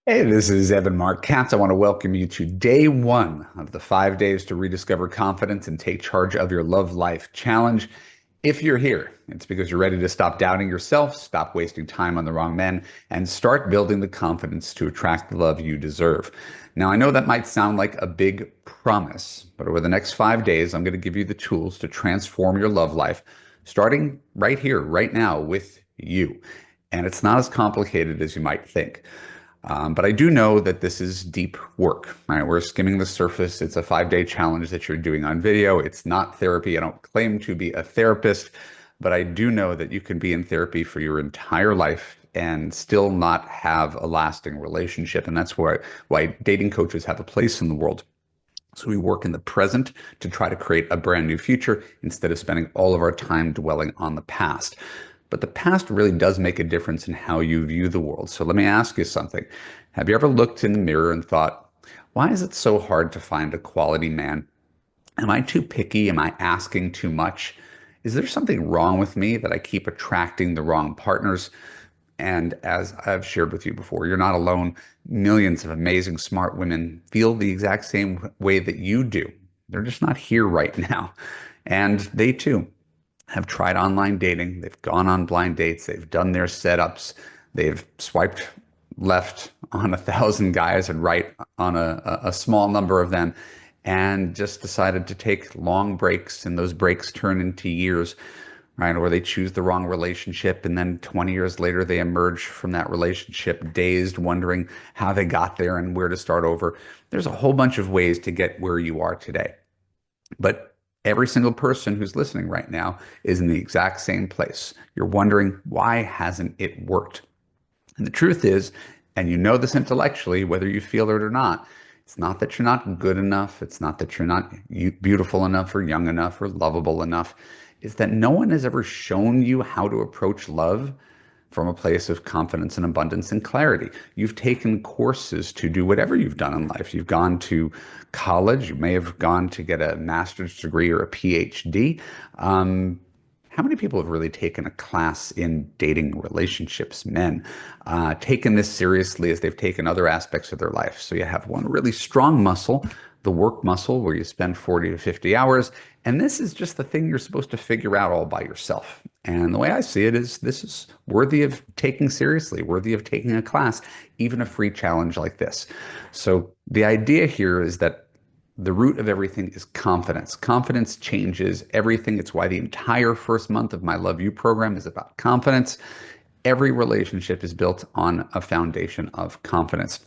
Hey, this is Evan Mark Katz. I want to welcome you to day one of the 5 days to rediscover confidence and take charge of your love life challenge. If you're here, it's because you're ready to stop doubting yourself, stop wasting time on the wrong men, and start building the confidence to attract the love you deserve. Now, I know that might sound like a big promise, but over the next 5 days, I'm going to give you the tools to transform your love life, starting right here, right now with you. And it's not as complicated as you might think. But I do know that this is deep work, right? We're skimming the surface. It's a 5 day challenge that you're doing on video. It's not therapy. I don't claim to be a therapist, but I do know that you can be in therapy for your entire life and still not have a lasting relationship. And that's why dating coaches have a place in the world. So we work in the present to try to create a brand new future instead of spending all of our time dwelling on the past. But the past really does make a difference in how you view the world. So let me ask you something. Have you ever looked in the mirror and thought, why is it so hard to find a quality man? Am I too picky? Am I asking too much? Is there something wrong with me that I keep attracting the wrong partners? And as I've shared with you before, you're not alone. Millions of amazing, smart women feel the exact same way that you do. They're just not here right now. And they too have tried online dating. They've gone on blind dates. They've done their setups. They've swiped left on 1,000 guys and right on a small number of them, and just decided to take long breaks. And those breaks turn into years, right? Or they choose the wrong relationship. And then 20 years later, they emerge from that relationship dazed, wondering how they got there and where to start over. There's a whole bunch of ways to get where you are today. But every single person who's listening right now is in the exact same place. You're wondering, why hasn't it worked? And the truth is, and you know this intellectually, whether you feel it or not, it's not that you're not good enough. It's not that you're not beautiful enough or young enough or lovable enough. It's that no one has ever shown you how to approach love from a place of confidence and abundance and clarity. You've taken courses to do whatever you've done in life. You've gone to college. You may have gone to get a master's degree or a PhD. How many people have really taken a class in dating relationships, men, taken this seriously as they've taken other aspects of their life? So you have one really strong muscle, the work muscle, where you spend 40 to 50 hours. And this is just the thing you're supposed to figure out all by yourself. And the way I see it is this is worthy of taking seriously, worthy of taking a class, even a free challenge like this. So the idea here is that the root of everything is confidence. Confidence changes everything. It's why the entire first month of my Love You program is about confidence. Every relationship is built on a foundation of confidence.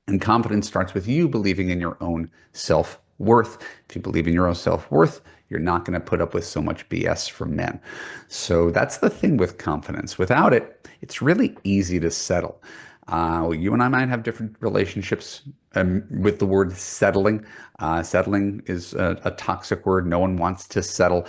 And confidence starts with you believing in your own self-worth. If you believe in your own self-worth, you're not going to put up with so much BS from men. So that's the thing with confidence. Without it, it's really easy to settle. You and I might have different relationships with the word settling. Settling is a toxic word. No one wants to settle.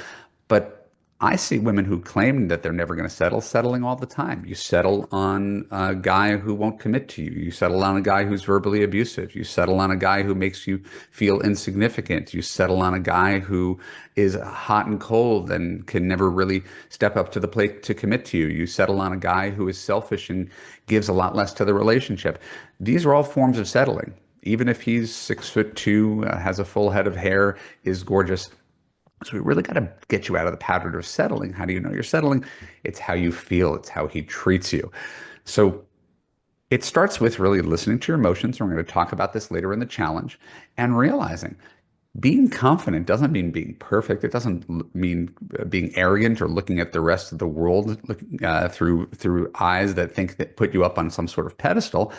But I see women who claim that they're never going to settle, settling all the time. You settle on a guy who won't commit to you. You settle on a guy who's verbally abusive. You settle on a guy who makes you feel insignificant. You settle on a guy who is hot and cold and can never really step up to the plate to commit to you. You settle on a guy who is selfish and gives a lot less to the relationship. These are all forms of settling. Even if he's 6'2", has a full head of hair, is gorgeous. So we really got to get you out of the pattern of settling. How do you know you're settling? It's how you feel. It's how he treats you. So it starts with really listening to your emotions. And we're going to talk about this later in the challenge, and realizing being confident doesn't mean being perfect. It doesn't mean being arrogant or looking at the rest of the world through eyes that think that put you up on some sort of pedestal.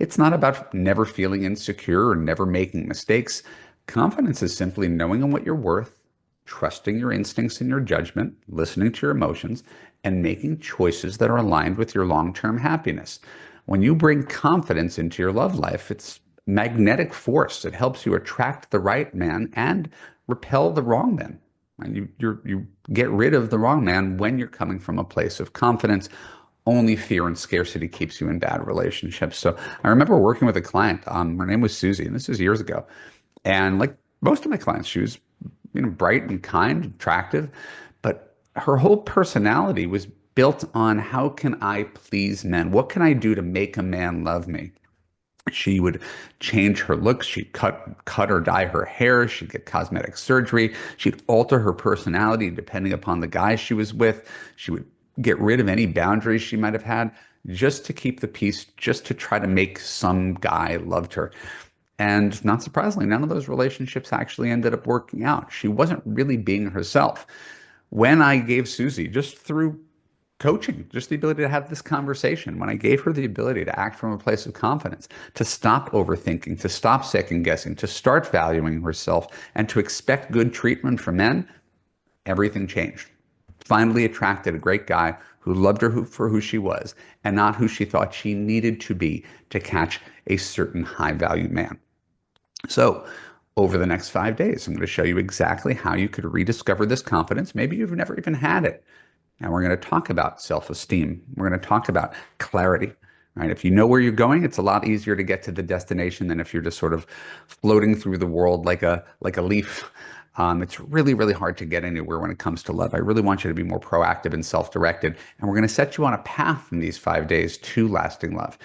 It's not about never feeling insecure or never making mistakes. Confidence is simply knowing what you're worth, trusting your instincts and your judgment, listening to your emotions, and making choices that are aligned with your long-term happiness. When you bring confidence into your love life, it's magnetic force. It helps you attract the right man and repel the wrong man. And you get rid of the wrong man when you're coming from a place of confidence. Only fear and scarcity keeps you in bad relationships. So I remember working with a client. Her name was Susie, and this was years ago. And like most of my clients, she was bright and kind, attractive, but her whole personality was built on how can I please men? What can I do to make a man love me? She would change her looks. She'd cut or dye her hair. She'd get cosmetic surgery. She'd alter her personality depending upon the guy she was with. She would get rid of any boundaries she might have had just to keep the peace, just to try to make some guy loved her. And not surprisingly, none of those relationships actually ended up working out. She wasn't really being herself. When I gave Susie, just through coaching, just the ability to have this conversation, when I gave her the ability to act from a place of confidence, to stop overthinking, to stop second guessing, to start valuing herself, and to expect good treatment from men, everything changed. Finally attracted a great guy who loved her for who she was and not who she thought she needed to be to catch a certain high value man. So, over the next 5 days, I'm going to show you exactly how you could rediscover this confidence. Maybe you've never even had it. And we're going to talk about self-esteem. We're going to talk about clarity. Right? If you know where you're going, it's a lot easier to get to the destination than if you're just sort of floating through the world like a leaf. It's really, really hard to get anywhere when it comes to love. I really want you to be more proactive and self-directed. And we're going to set you on a path in these 5 days to lasting love.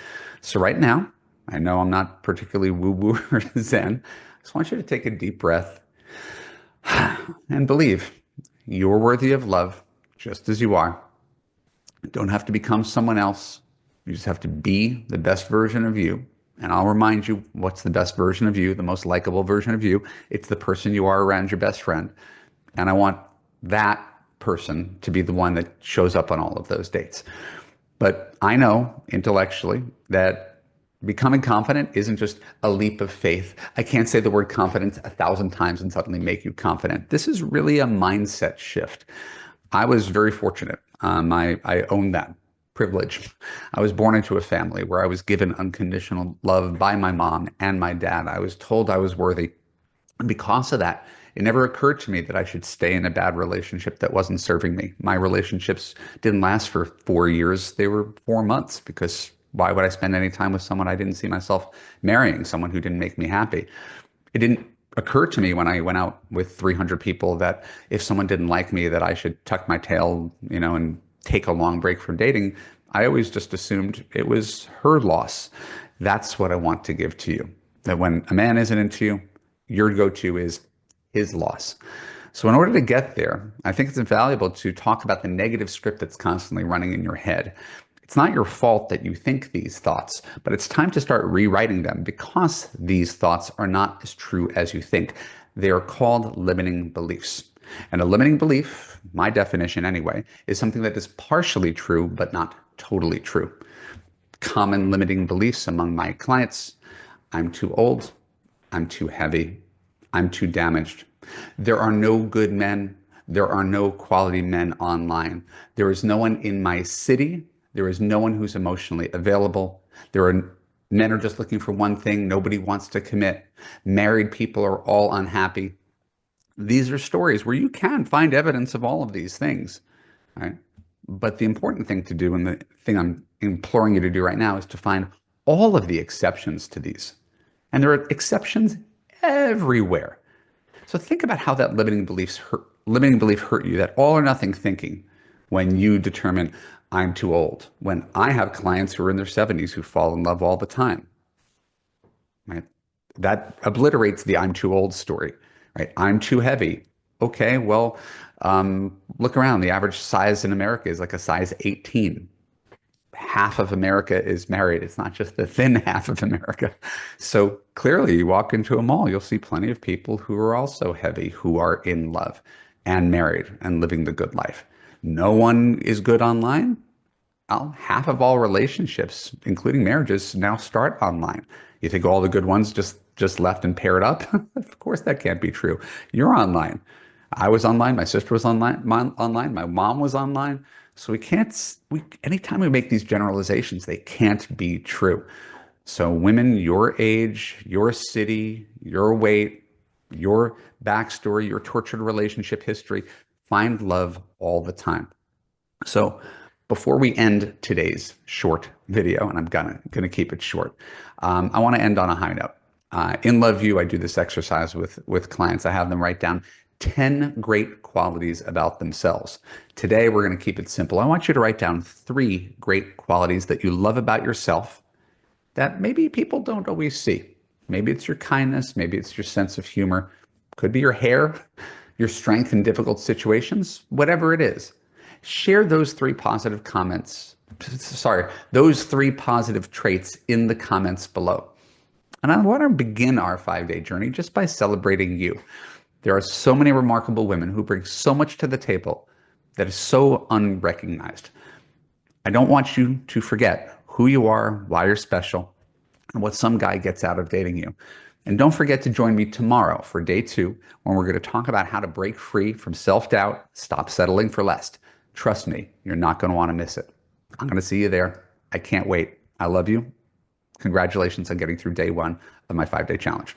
So right now, I know I'm not particularly woo-woo or zen. I just want you to take a deep breath and believe you're worthy of love just as you are. You don't have to become someone else. You just have to be the best version of you. And I'll remind you, what's the best version of you, the most likable version of you? It's the person you are around your best friend. And I want that person to be the one that shows up on all of those dates. But I know intellectually that becoming confident isn't just a leap of faith. I can't say the word confidence 1,000 times and suddenly make you confident. This is really a mindset shift. I was very fortunate. I own that privilege. I was born into a family where I was given unconditional love by my mom and my dad. I was told I was worthy. And because of that, it never occurred to me that I should stay in a bad relationship that wasn't serving me. My relationships didn't last for 4 years. They were 4 months because why would I spend any time with someone I didn't see myself marrying, someone who didn't make me happy? It didn't occur to me when I went out with 300 people that if someone didn't like me, that I should tuck my tail, and take a long break from dating. I always just assumed it was her loss. That's what I want to give to you. That when a man isn't into you, your go-to is his loss. So in order to get there, I think it's invaluable to talk about the negative script that's constantly running in your head. It's not your fault that you think these thoughts, but it's time to start rewriting them because these thoughts are not as true as you think. They are called limiting beliefs. And a limiting belief, my definition anyway, is something that is partially true, but not totally true. Common limiting beliefs among my clients: I'm too old, I'm too heavy, I'm too damaged. There are no good men. There are no quality men online. There is no one in my city. There is no one who's emotionally available. Men are just looking for one thing. Nobody wants to commit. Married people are all unhappy. These are stories where you can find evidence of all of these things, right? But the important thing to do, and the thing I'm imploring you to do right now, is to find all of the exceptions to these. And there are exceptions everywhere. So think about how that limiting belief hurt you, that all or nothing thinking when you determine I'm too old. When I have clients who are in their 70s who fall in love all the time, right? That obliterates the I'm too old story, right? I'm too heavy. Okay, well, look around. The average size in America is like a size 18. Half of America is married. It's not just the thin half of America. So clearly, you walk into a mall, you'll see plenty of people who are also heavy, who are in love and married and living the good life. No one is good online. Well, half of all relationships, including marriages, now start online. You think all the good ones just left and paired up? Of course, that can't be true. You're online. I was online. My sister was online. My mom was online. So anytime we make these generalizations, they can't be true. So women your age, your city, your weight, your backstory, your tortured relationship history, find love all the time. So before we end today's short video, and I'm gonna keep it short, I want to end on a high note. In Love You, I do this exercise with clients. I have them write down 10 great qualities about themselves. Today, we're going to keep it simple. I want you to write down 3 great qualities that you love about yourself that maybe people don't always see. Maybe it's your kindness, maybe it's your sense of humor, could be your hair, your strength in difficult situations, whatever it is. Share those those three positive traits in the comments below. And I want to begin our 5-day journey just by celebrating you. There are so many remarkable women who bring so much to the table that is so unrecognized. I don't want you to forget who you are, why you're special, and what some guy gets out of dating you. And don't forget to join me tomorrow for day 2, when we're going to talk about how to break free from self-doubt, stop settling for less. Trust me, you're not going to want to miss it. I'm going to see you there. I can't wait. I love you. Congratulations on getting through day 1 of my 5-day challenge.